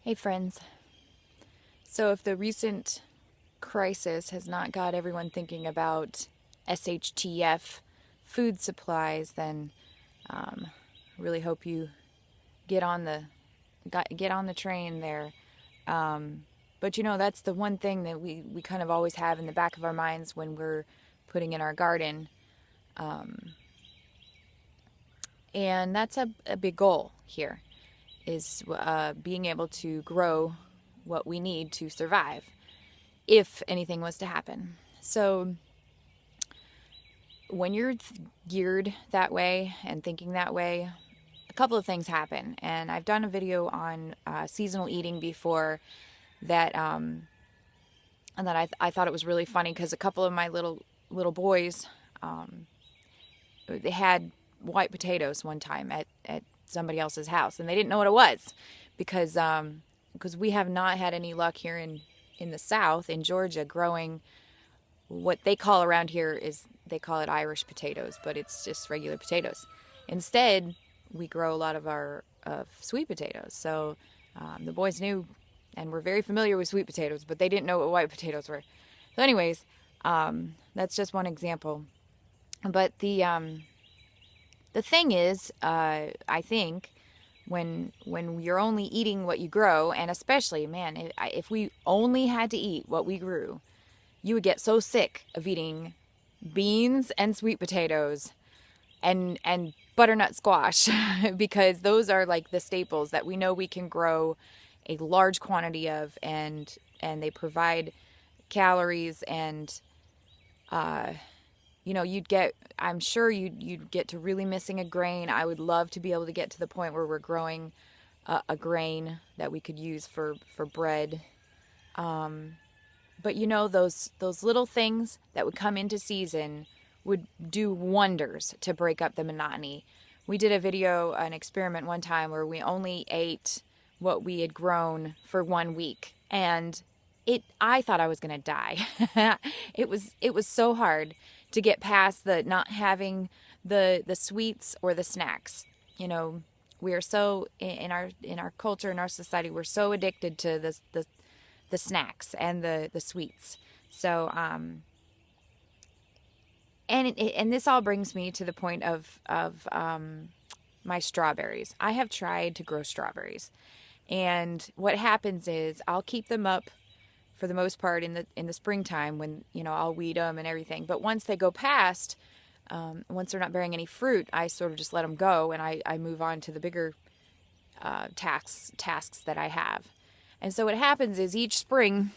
Hey friends. So if the recent crisis has not got everyone thinking about SHTF food supplies, then I really hope you get on the get on the train there. But that's the one thing that we kind of always have in the back of our minds when we're putting in our garden. And that's a big goal here is being able to grow what we need to survive if anything was to happen. So when you're geared that way and thinking that way, a couple of things happen. And I've done a video on seasonal eating before that, and that I thought it was really funny because a couple of my little boys, they had white potatoes one time at somebody else's house, and they didn't know what it was because we have not had any luck here in the South, in Georgia, growing what they call around here is they call it Irish potatoes, but it's just regular potatoes. Instead, we grow a lot of our sweet potatoes. So the boys knew and were very familiar with sweet potatoes, but they didn't know what white potatoes were. So, anyways, that's just one example. But the thing is, I think when you're only eating what you grow, and especially, man, if we only had to eat what we grew, you would get so sick of eating beans and sweet potatoes and butternut squash because those are like the staples that we know we can grow a large quantity of, and they provide calories, and I'm sure you'd get to really missing a grain. I would love to be able to get to the point where we're growing a grain that we could use for bread. But those little things that would come into season would do wonders to break up the monotony. We did an experiment one time where we only ate what we had grown for 1 week, and I thought I was going to die. It was so hard to get past the not having the sweets or the snacks. We are so in our culture, in our society, we're so addicted to the snacks and the sweets. So and this all brings me to the point of my strawberries. I have tried to grow strawberries, and what happens is I'll keep them up for the most part in the springtime when I'll weed them and everything. But once they go past, once they're not bearing any fruit, I sort of just let them go, and I move on to the bigger tasks that I have. And so what happens is each spring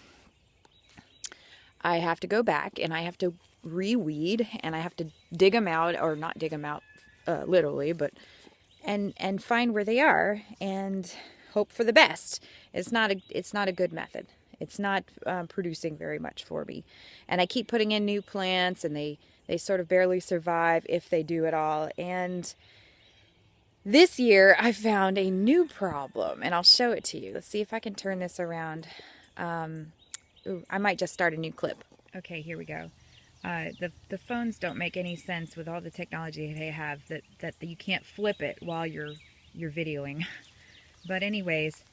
I have to go back and I have to reweed, and I have to dig them out, or not dig them out literally, but and find where they are and hope for the best. It's not a good method. It's not producing very much for me. And I keep putting in new plants, and they sort of barely survive, if they do at all. And this year I found a new problem, and I'll show it to you. Let's see if I can turn this around. I might just start a new clip. Okay, here we go. The phones don't make any sense with all the technology they have that you can't flip it while you're videoing. But anyways,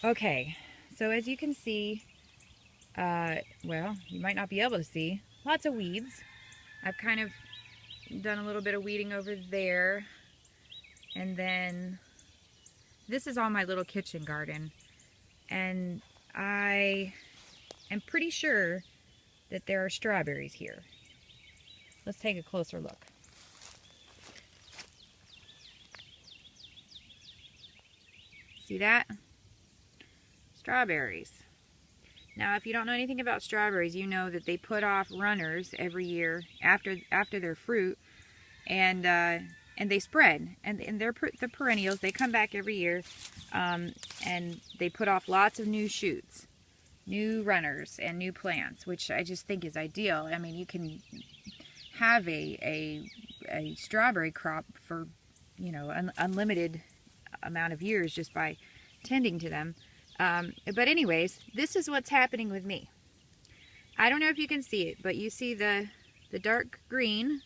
okay. So as you can see, well, you might not be able to see, lots of weeds. I've kind of done a little bit of weeding over there. And then this is all my little kitchen garden. And I am pretty sure that there are strawberries here. Let's take a closer look. See that? Strawberries. Now, if you don't know anything about strawberries, you know that they put off runners every year after their fruit, and they spread, and they're the perennials. They come back every year, and they put off lots of new shoots, new runners, and new plants, which I just think is ideal. I mean, you can have a strawberry crop for unlimited amount of years just by tending to them. But anyways, this is what's happening with me. I don't know if you can see it, but you see the dark green.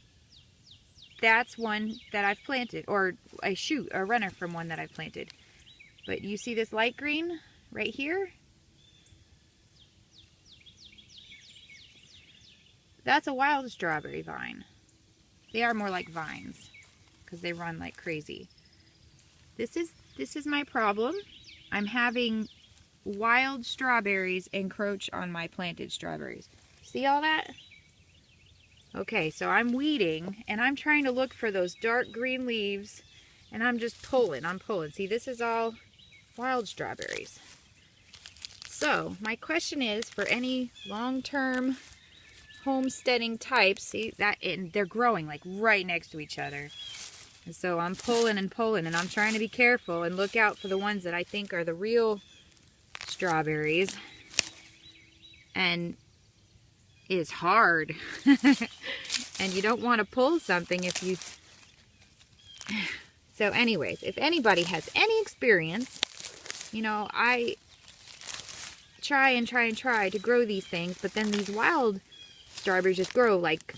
That's one that I've planted, or a shoot, a runner from one that I've planted. But you see this light green? right here. That's a wild strawberry vine. They are more like vines because they run like crazy. This is my problem. I'm having wild strawberries encroach on my planted strawberries. See all that? Okay, so I'm weeding and I'm trying to look for those dark green leaves, and I'm just pulling. I'm pulling. See, this is all wild strawberries. So my question is, for any long-term homesteading types, see that, and they're growing like right next to each other. And so I'm pulling and pulling, and I'm trying to be careful and look out for the ones that I think are the real strawberries. And it's hard. And you don't want to pull something if you... So anyways, if anybody has any experience, you know, I try to grow these things, but then these wild strawberries just grow like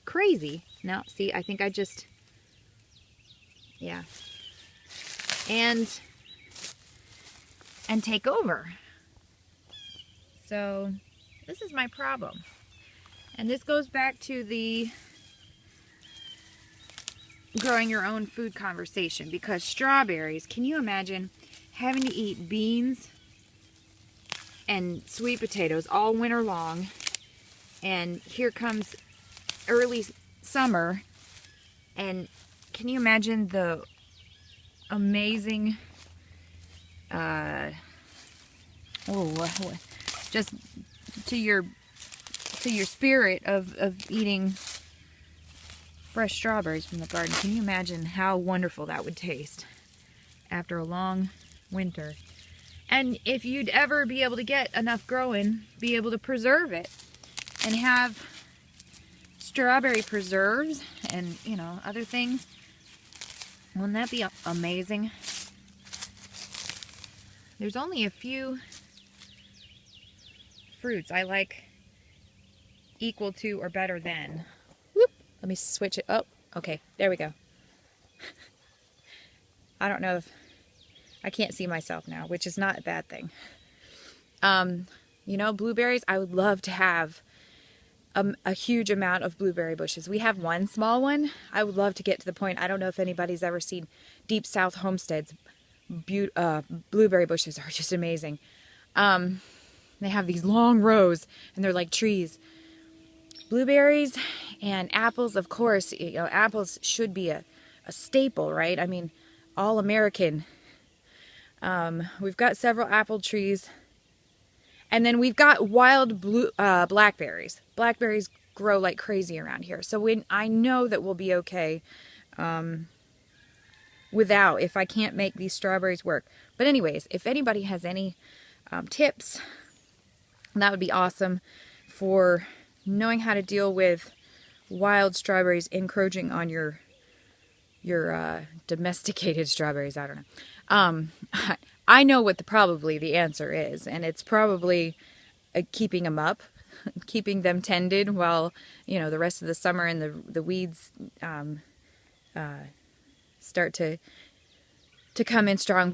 crazy. Now, see, I think I just... Yeah. And take over. So this is my problem. And this goes back to the growing your own food conversation, because strawberries, can you imagine having to eat beans and sweet potatoes all winter long, and here comes early summer, and can you imagine the amazing just to your spirit of eating fresh strawberries from the garden. Can you imagine how wonderful that would taste after a long winter? And if you'd ever be able to get enough growing, be able to preserve it and have strawberry preserves and, you know, other things, wouldn't that be amazing? There's only a few fruits I like equal to or better than. Whoop. Let me switch it. Oh, okay. There we go. I don't know if... I can't see myself now, which is not a bad thing. You know, blueberries, I would love to have a huge amount of blueberry bushes. We have one small one. I would love to get to the point. I don't know if anybody's ever seen Deep South homesteads. Blueberry bushes are just amazing. They have these long rows and they're like trees. Blueberries and apples, of course, you know, apples should be a staple, right? I mean, all American. We've got several apple trees. And then we've got wild blackberries. Blackberries grow like crazy around here. So I know that we'll be okay if I can't make these strawberries work. But anyways, if anybody has any tips, that would be awesome for knowing how to deal with wild strawberries encroaching on your domesticated strawberries. I don't know. I know what probably the answer is, and it's probably keeping them up, keeping them tended while, you know, the rest of the summer and the weeds start to come in strong,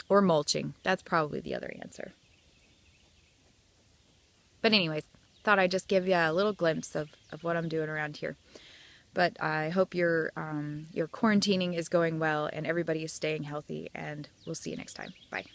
or mulching. That's probably the other answer. But anyways, thought I'd just give you a little glimpse of what I'm doing around here. But I hope your quarantining is going well and everybody is staying healthy, and we'll see you next time. Bye.